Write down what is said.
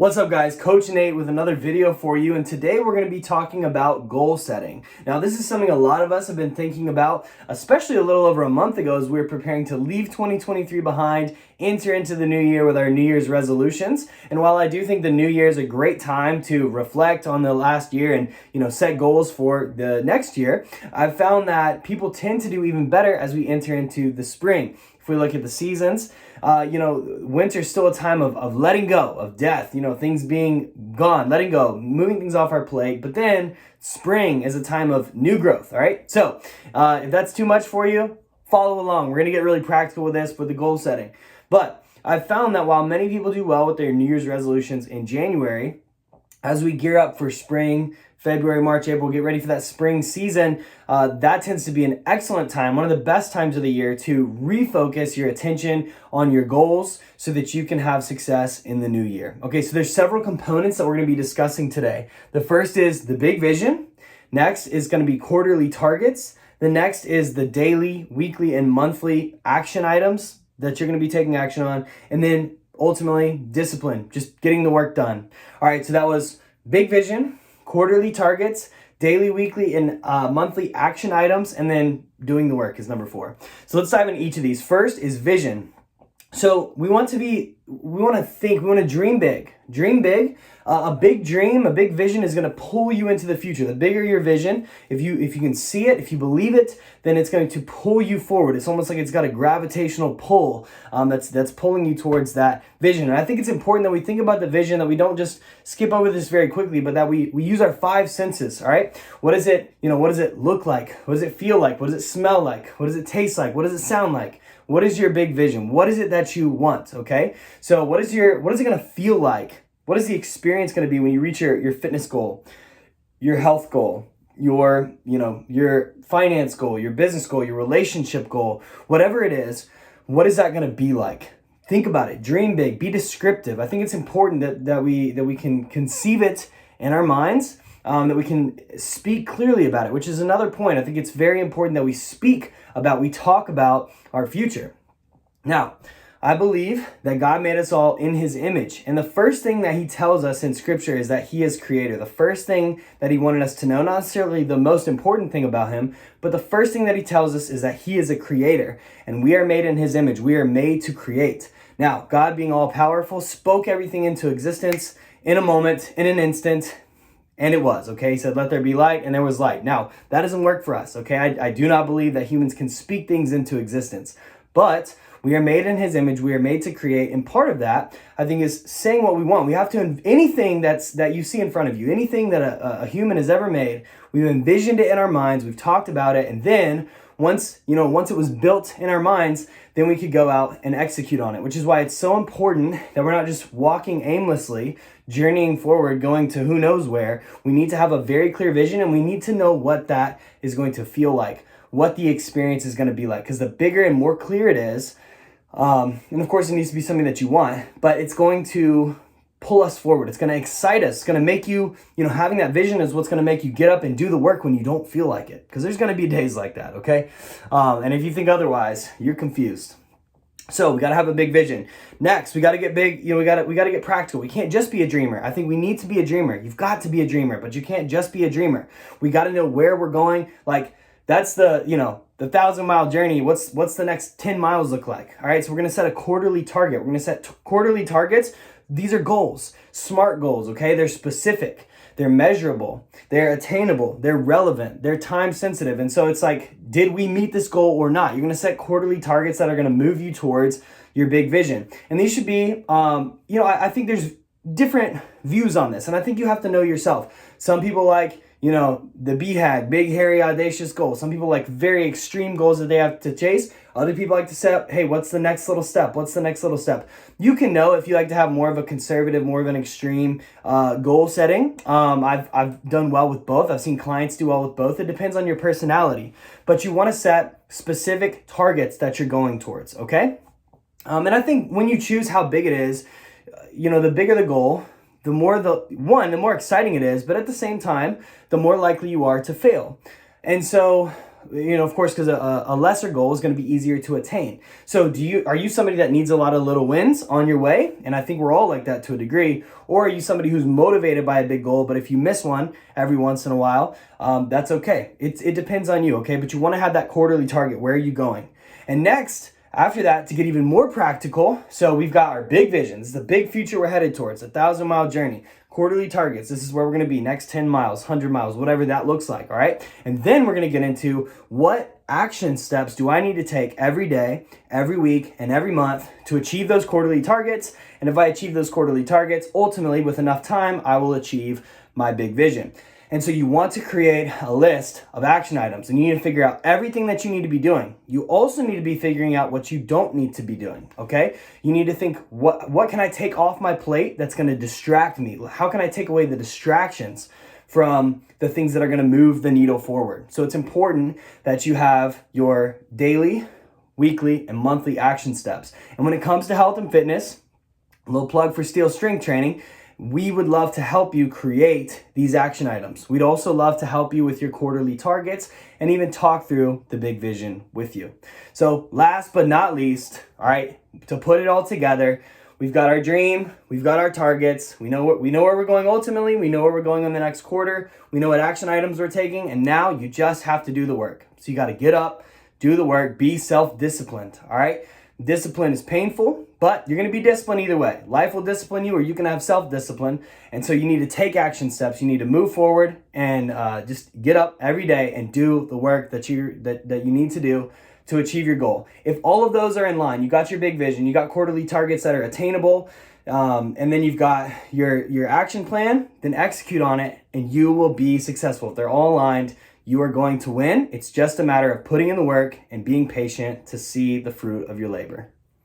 What's up guys, Coach Nate with another video for you, and today we're going to be talking about goal setting. Now this is something a lot of us have been thinking about, especially a little over a month ago as we were preparing to leave 2023 behind, enter into the new year with our New Year's resolutions. And while I do think the new year is a great time to reflect on the last year and set goals for the next year, I've found that people tend to do even better as we enter into the spring. If we look at the seasons, winter's still a time of letting go, of death, things being gone, letting go, moving things off our plate. But then spring is a time of new growth, all right? So if that's too much for you, follow along. We're going to get really practical with this for the goal setting. But I've found that while many people do well with their New Year's resolutions in January, as we gear up for spring, February, March, April, get ready for that spring season, that tends to be an excellent time, one of the best times of the year to refocus your attention on your goals so that you can have success in the new year. Okay, so there's several components that we're going to be discussing today. The first is the big vision. Next is going to be quarterly targets. The next is the daily, weekly, and monthly action items that you're going to be taking action on. And then ultimately, discipline, just getting the work done. All right, so that was big vision, quarterly targets, daily, weekly, and monthly action items, and then doing the work is number 4. So let's dive into each of these. First is vision. So we want to dream big. Dream big. A big dream, a big vision is going to pull you into the future. The bigger your vision, if you can see it, if you believe it, then it's going to pull you forward. It's almost like it's got a gravitational pull that's pulling you towards that vision. And I think it's important that we think about the vision, that we don't just skip over this very quickly, but that we use our 5 senses, all right? What is it, what does it look like? What does it feel like? What does it smell like? What does it taste like? What does it sound like? What is your big vision? What is it that you want, okay? So what is it going to feel like? What is the experience going to be when you reach your fitness goal, your health goal, your finance goal, your business goal, your relationship goal, whatever it is, what is that going to be like? Think about it. Dream big. Be descriptive. I think it's important that we can conceive it in our minds, that we can speak clearly about it, which is another point. I think it's very important that we talk about our future. Now, I believe that God made us all in his image. And the first thing that he tells us in scripture is that he is creator. The first thing that he wanted us to know, not necessarily the most important thing about him, but the first thing that he tells us is that he is a creator and we are made in his image. We are made to create. Now, God being all powerful spoke everything into existence in a moment, in an instant, and it was, okay? He said, let there be light, and there was light. Now, that doesn't work for us, okay? I do not believe that humans can speak things into existence, but we are made in his image. We are made to create. And part of that, I think, is saying what we want. We have to, anything that you see in front of you, anything that a human has ever made, we've envisioned it in our minds. We've talked about it. And then once it was built in our minds, then we could go out and execute on it, which is why it's so important that we're not just walking aimlessly, journeying forward, going to who knows where. We need to have a very clear vision, and we need to know what that is going to feel like, what the experience is going to be like. Because the bigger and more clear it is, and of course it needs to be something that you want, but it's going to pull us forward. It's going to excite us. It's going to make you, having that vision is what's going to make you get up and do the work when you don't feel like it. Because there's going to be days like that, okay? And if you think otherwise, you're confused. So we got to have a big vision. Next, we got to get big. We got to get practical. We can't just be a dreamer. I think we need to be a dreamer. You've got to be a dreamer, but you can't just be a dreamer. We got to know where we're going. Like that's the 1,000-mile journey. What's the next 10 miles look like? All right. So we're going to set a quarterly target. We're going to set quarterly targets. These are goals, smart goals. Okay. They're specific. They're measurable. They're attainable. They're relevant. They're time sensitive. And so it's like, did we meet this goal or not? You're going to set quarterly targets that are going to move you towards your big vision. And these should be, I think there's different views on this. And I think you have to know yourself. Some people like, the BHAG, big, hairy, audacious goal. Some people like very extreme goals that they have to chase. Other people like to set, hey, what's the next little step? What's the next little step? You can know if you like to have more of a conservative, more of an extreme goal setting. I've done well with both. I've seen clients do well with both. It depends on your personality. But you want to set specific targets that you're going towards, okay? And I think when you choose how big it is, the bigger the goal, the more exciting it is, but at the same time, the more likely you are to fail. And so of course, because a lesser goal is going to be easier to attain. So are you somebody that needs a lot of little wins on your way? And I think we're all like that to a degree. Or are you somebody who's motivated by a big goal, but if you miss one every once in a while, that's okay. It depends on you, okay? But you want to have that quarterly target. Where are you going? And next, after that, to get even more practical, so we've got our big visions, the big future we're headed towards, 1,000-mile journey, quarterly targets. This is where we're going to be next 10 miles, 100 miles, whatever that looks like, all right? And then we're going to get into what action steps do I need to take every day, every week, and every month to achieve those quarterly targets. And if I achieve those quarterly targets, ultimately with enough time, I will achieve my big vision. And so you want to create a list of action items, and you need to figure out everything that you need to be doing. You also need to be figuring out what you don't need to be doing, okay? You need to think, what can I take off my plate that's going to distract me? How can I take away the distractions from the things that are going to move the needle forward? So it's important that you have your daily, weekly, and monthly action steps. And when it comes to health and fitness, a little plug for Steel Strength Training, we would love to help you create these action items. We'd also love to help you with your quarterly targets and even talk through the big vision with you. So last but not least, all right, to put it all together, we've got our dream, we've got our targets, we know where we're going ultimately, we know where we're going in the next quarter, we know what action items we're taking, and now you just have to do the work. So you got to get up, do the work, be self-disciplined, all right? Discipline is painful, but you're going to be disciplined either way. Life will discipline you, or you can have self-discipline. And so you need to take action steps. You need to move forward and just get up every day and do the work that you need to do to achieve your goal. If all of those are in line, you got your big vision, you got quarterly targets that are attainable, and then you've got your action plan, then execute on it, and you will be successful. If they're all aligned, you are going to win. It's just a matter of putting in the work and being patient to see the fruit of your labor.